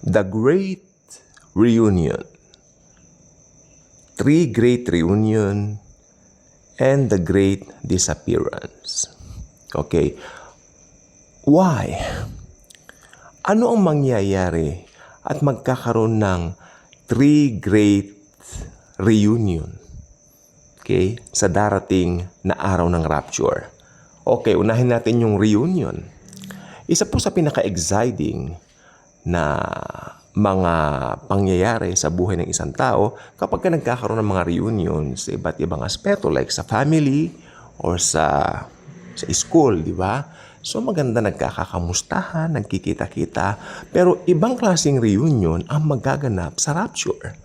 The Great Reunion. Three Great Reunion and the Great Disappearance. Okay. Why? Ano ang mangyayari at magkakaroon ng three great reunion? Okay? Sa darating na araw ng rapture. Okay, unahin natin yung reunion. Isa po sa pinaka-exciting na mga pangyayari sa buhay ng isang tao kapag ka nagkakaroon ng mga reunion sa iba't ibang aspeto like sa family or sa school, di ba? So maganda nagkakakamustahan, nagkikita-kita, pero ibang klaseng reunion ang magaganap sa rapture.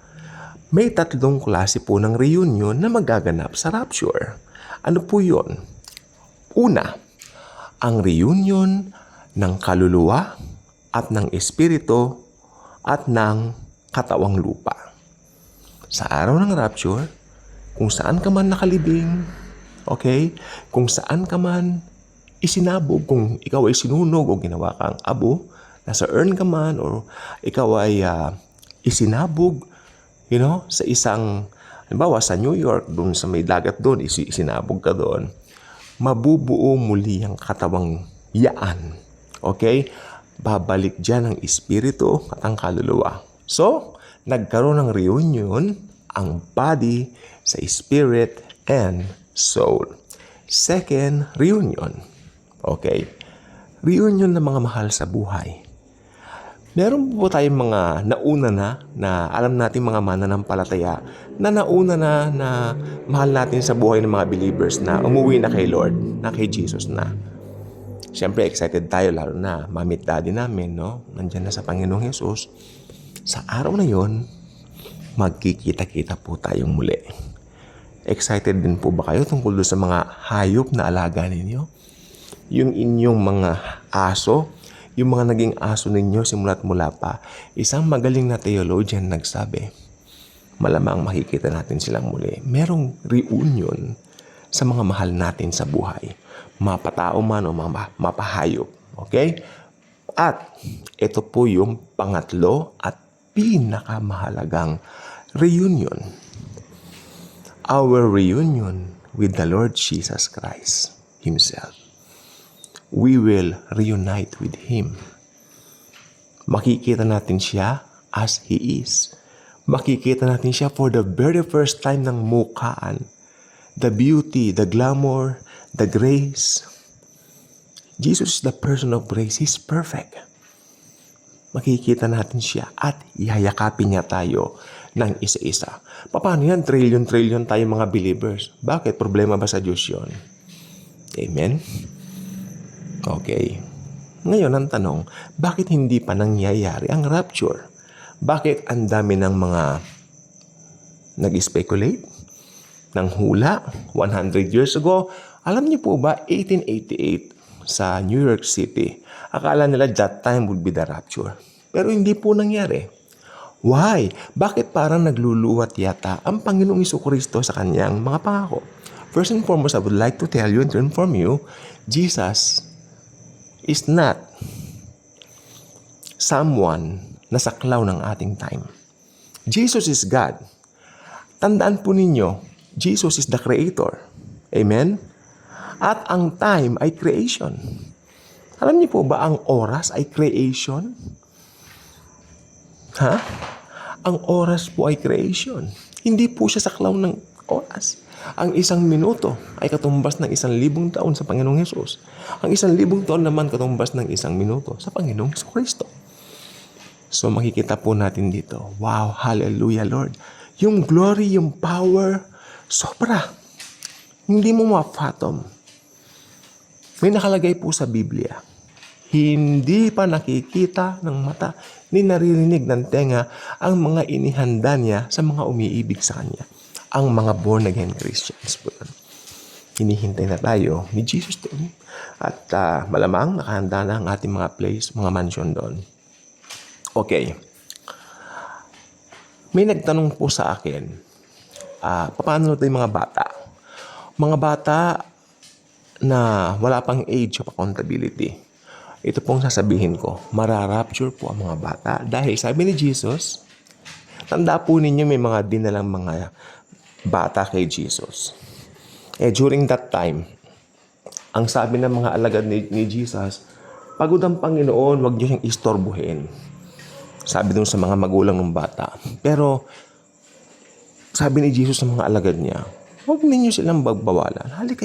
May tatlong klase po ng reunion na magaganap sa rapture. Ano po yun? Una, ang reunion ng kaluluwa at ng espiritu at ng katawang lupa. Sa araw ng rapture, kung saan ka man nakalibing, okay? Kung saan ka man isinabog, kung ikaw ay sinunog o ginawa kang abo, nasa urn ka man o ikaw ay isinabog, sa isang, halimbawa sa New York, doon sa may dagat doon, isinabog ka doon, mabubuo muli ang katawang yaan. Okay? Babalik dyan ang espiritu at ang kaluluwa. So, nagkaroon ng reunion ang body sa spirit and soul. Second, reunion. Okay? Reunion ng mga mahal sa buhay. Meron po tayong mga nauna na alam natin mga mananampalataya na nauna na mahal natin sa buhay ng mga believers na umuwi na kay Lord, na kay Jesus na. Siyempre, excited tayo lalo na mamit daddy namin, no? Nandiyan na sa Panginoong Hesus. Sa araw na yon, magkikita-kita po tayong muli. Excited din po ba kayo tungkol sa mga hayop na alaga ninyo? Yung inyong mga aso, yung mga naging aso ninyo simula't mula pa, isang magaling na theologian nagsabi, malamang makikita natin silang muli. Merong reunion sa mga mahal natin sa buhay. Mapatao man o mapahayop. Okay? At ito po yung pangatlo at pinakamahalagang reunion. Our reunion with the Lord Jesus Christ Himself. We will reunite with Him. Makikita natin siya as He is. Makikita natin siya for the very first time ng mukhaan. The beauty, the glamour, the grace. Jesus is the person of grace. He's perfect. Makikita natin siya at ihayakapin niya tayo ng isa-isa. Paano yan? Trillion tayo mga believers. Bakit? Problema ba sa Diyos yun? Amen? Okay. Ngayon ang tanong, bakit hindi pa nangyayari ang rapture? Bakit ang dami ng mga nag-speculate? Ng hula, 100 years ago, alam niyo po ba, 1888 sa New York City, akala nila that time would be the rapture. Pero hindi po nangyari. Why? Bakit parang nagluluwat yata ang Panginoong Jesucristo sa kanyang mga pangako? First and foremost, I would like to tell you and to inform you, Jesus is not someone na saklaw ng ating time. Jesus is God. Tandaan po ninyo, Jesus is the Creator. Amen? At ang time ay creation. Alam niyo po ba ang oras ay creation? Ha? Ang oras po ay creation. Hindi po siya saklaw ng oras. Ang 1 minuto ay katumbas ng 1,000 taon sa Panginoong Hesus. Ang 1,000 taon naman katumbas ng 1 minuto sa Panginoong Jesucristo. So makikita po natin dito, wow, hallelujah Lord. Yung glory, yung power, sobra. Hindi mo ma-fathom. May nakalagay po sa Biblia, hindi pa nakikita ng mata ni naririnig ng tenga ang mga inihanda niya sa mga umiibig sa Kanya. Ang mga born-again Christians po yun. Hinihintay na tayo ni Jesus doon. At malamang nakahanda na ang ating mga place, mga mansion doon. Okay. May nagtanong po sa akin, paano ito yung mga bata? Mga bata na wala pang age of accountability. ito pong sasabihin ko, mararapture po ang mga bata. Dahil sabi ni Jesus, tanda po ninyo may mga dinalang mga bata kay Jesus. During that time, ang sabi ng mga alagad ni Jesus, pagod ang Panginoon, huwag niyo siyang istorbohin. Sabi dun sa mga magulang ng bata. Pero, sabi ni Jesus sa mga alagad niya, huwag ninyo silang bagbawalan. Hali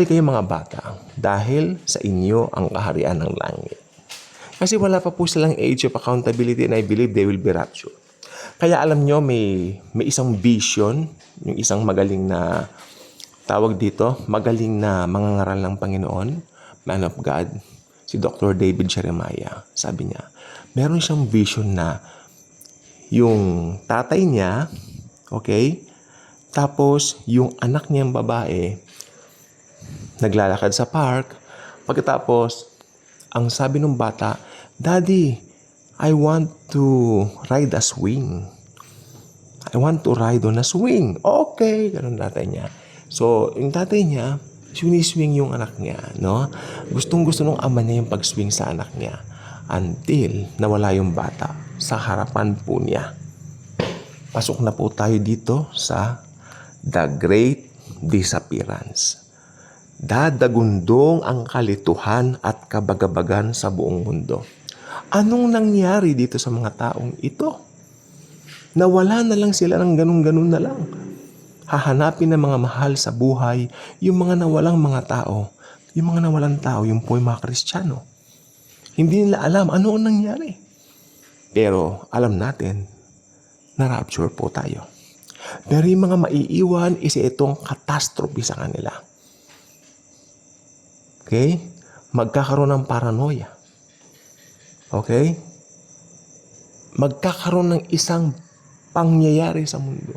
kayo mga bata, dahil sa inyo ang kaharian ng langit. Kasi wala pa po silang age of accountability and I believe they will be raptured. Kaya alam nyo, may isang vision, yung isang magaling na, tawag dito, magaling na mangangaral ng Panginoon, man of God, si Dr. David Jeremiah. Sabi niya, meron siyang vision na yung tatay niya, okay, tapos yung anak niyang babae, naglalakad sa park. Pagkatapos, ang sabi ng bata, Daddy, I want to ride a swing. I want to ride on a swing. Okay, ganun tatay niya. So, yung tatay niya, siniswing yung anak niya, no? Gustong-gusto nung ama niya yung pag-swing sa anak niya. Until nawala yung bata sa harapan po niya. Pasok na po tayo dito sa The Great Disappearance. Dadagundong ang kalituhan at kabagabagan sa buong mundo. Anong nangyari dito sa mga taong ito? Nawala na lang sila ng ganun-ganun na lang. Hahanapin ng mga mahal sa buhay yung mga nawalang mga tao. Yung mga nawalang tao, yung po yung mga Kristiyano. Hindi nila alam ano ang nangyari. Pero alam natin na rapture po tayo. Pero yung mga maiiwan, isa itong catastrophe sa kanila. Okay? Magkakaroon ng paranoia. Okay? Magkakaroon ng isang pangyayari sa mundo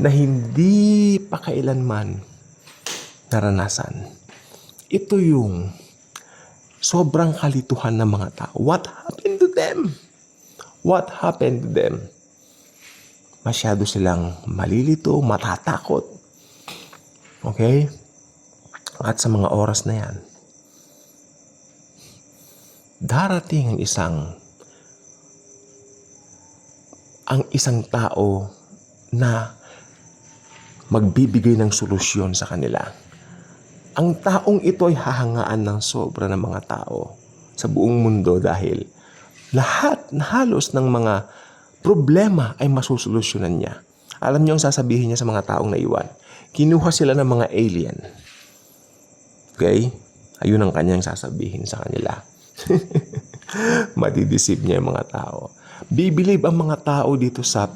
na hindi pa kailanman naranasan. Ito yung sobrang kalituhan ng mga tao. What happened to them? What happened to them? Masyado silang malilito, matatakot. Okay? At sa mga oras na yan, darating ang isang tao na magbibigay ng solusyon sa kanila. Ang taong ito ay hahangaan ng sobra ng mga tao sa buong mundo dahil halos ng mga problema ay masusolusyonan niya. Alam niyo ang sasabihin niya sa mga taong naiwan. Kinuha sila ng mga alien. Okay? Ayun ang kanyang sasabihin sa kanila. Madideceive niya yung mga tao. Bibilib ang mga tao dito sa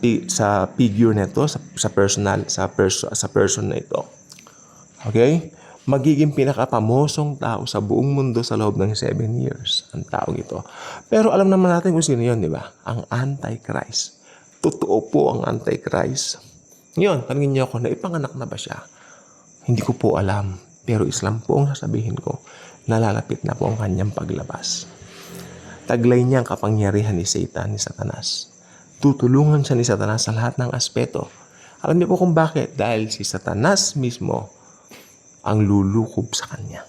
figure nito, sa person na ito. Okay? Magiging pinakapamosong tao sa buong mundo sa loob ng 7 years ang taong ito. Pero alam naman natin kung sino yun, di ba? Ang Antichrist. Totoo po ang Antichrist. Ngayon, tanungin niyo ako, naipanganak na ba siya? Hindi ko po alam. Pero Islam po ang sasabihin ko, nalalapit na po ang kanyang paglabas. Taglay niya ang kapangyarihan ni Satan, ni Satanas. Tutulungan siya ni Satanas sa lahat ng aspeto. Alam niyo po kung bakit? Dahil si Satanas mismo ang lulukob sa kanya.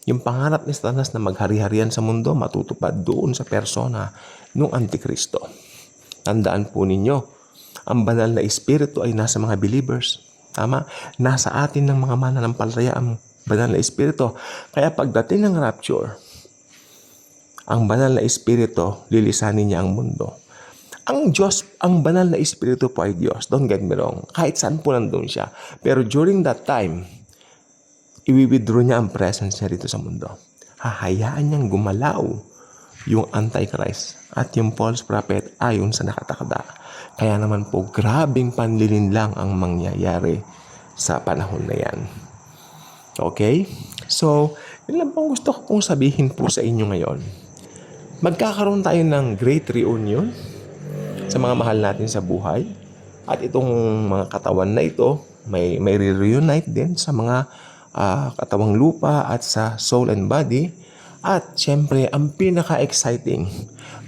Yung pangarap ni Satanas na maghari-harian sa mundo, matutupad doon sa persona ng Antikristo. Tandaan po ninyo, ang banal na espiritu ay nasa mga believers. Tama? Nasa atin ng mga mananampalataya ang banal na espiritu. Kaya pagdating ng rapture, ang banal na espiritu, lilisanin niya ang mundo. Ang Diyos, ang banal na espiritu po ay Diyos. Don't get me wrong. Kahit saan po nandun siya. Pero during that time, i-withdraw niya ang presence niya dito sa mundo. Hahayaan niyang gumalaw yung Antichrist at yung false prophet ayon sa nakatakda. Kaya naman po, grabing panlilinlang ang mangyayari sa panahon na yan. Okay? So, yun lang pong gusto ko pong sabihin po sa inyo ngayon. Magkakaroon tayo ng great reunion sa mga mahal natin sa buhay. At itong mga katawan na ito, may re-reunite din sa mga katawang lupa at sa soul and body. At syempre, ang pinaka-exciting,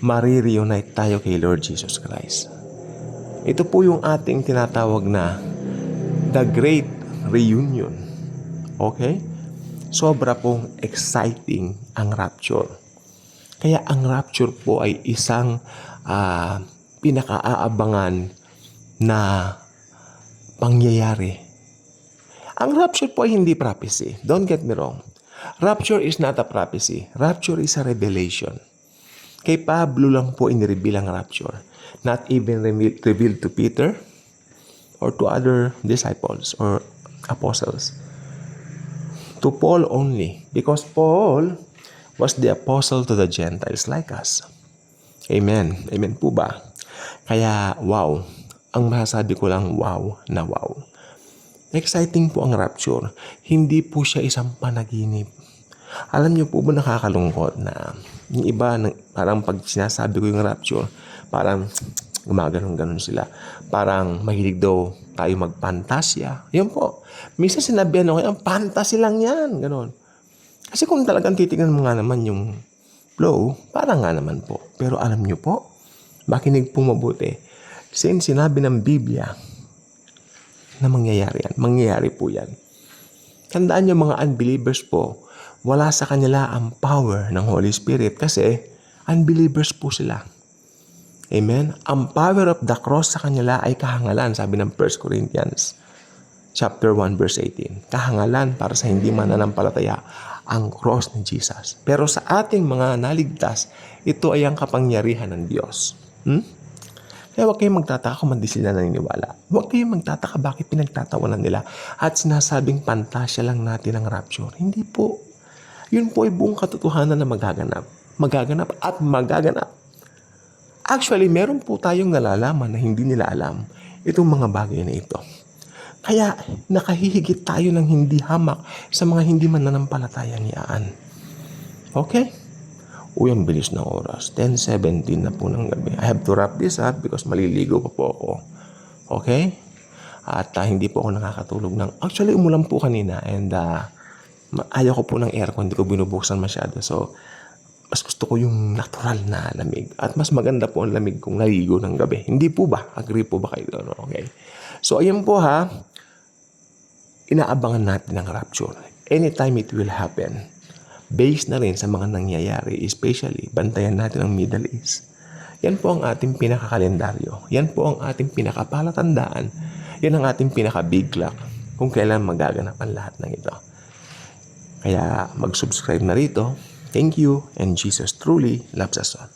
marireunite tayo kay Lord Jesus Christ. Ito po yung ating tinatawag na The Great Reunion. Okay? sobra pong exciting ang rapture. Kaya ang rapture po ay isang pinakaaabangan na pangyayari. Ang rapture po ay hindi prophecy. Don't get me wrong. Rapture is not a prophecy. Rapture is a revelation. Kay Pablo lang po inireveal ang rapture. Not even revealed to Peter or to other disciples or apostles. To Paul only. Because Paul was the apostle to the Gentiles like us. Amen. Amen po ba? Kaya, wow. Ang masasabi ko lang, wow na wow. Exciting po ang rapture. Hindi po siya isang panaginip. Alam niyo po ba nakakalungkot na yung iba, parang pag sinasabi ko yung rapture, parang gumaganon-ganon sila. Parang mahilig daw tayo magpantasya. Yun po. Minsan sinabihan ako, ang fantasy lang yan. Ganon. Kasi kung talagang titignan mo nga naman yung flow, parang nga naman po. Pero alam niyo po, makinig po mabuti. Since sinabi ng Biblia, na mangyayari yan. Mangyayari po yan. Tandaan nyo mga unbelievers po, wala sa kanila ang power ng Holy Spirit kasi unbelievers po sila. Amen? Ang power of the cross sa kanila ay kahangalan, sabi ng 1 Corinthians chapter 1 verse 18. Kahangalan para sa hindi mananampalataya ang cross ni Jesus. Pero sa ating mga naligtas, ito ay ang kapangyarihan ng Diyos. Kaya huwag kayong magtataka kung hindi sila naniniwala. Huwag kayong magtataka bakit pinagtatawanan nila at sinasabing pantasya lang natin ang rapture. Hindi po. Yun po ay buong katotohanan na magaganap. Magaganap at magaganap. Actually, meron po tayong nalalaman na hindi nila alam itong mga bagay na ito. Kaya nakahihigit tayo ng hindi hamak sa mga hindi mananampalatayang iyaan. Okay? Uy, ang bilis ng oras. 10:17 na po ng gabi. I have to wrap this up because maliligo pa po ako. Okay? At hindi po ako nakakatulog ng... Actually, umulan po kanina and ayaw ko po ng aircon. Hindi ko binubuksan masyado. So, mas gusto ko yung natural na lamig. At mas maganda po ang lamig kung naligo ng gabi. Hindi po ba? Agree po ba kayo doon? Okay? So, ayun po ha. Inaabangan natin ang rapture. Anytime it will happen. Based na rin sa mga nangyayari, especially bantayan natin ang Middle East. Yan po ang ating pinakakalendaryo. Yan po ang ating pinakapalatandaan. Yan ang ating pinaka-big clock kung kailan magaganap ang lahat ng ito. Kaya mag-subscribe na rito. Thank you and Jesus truly loves us all.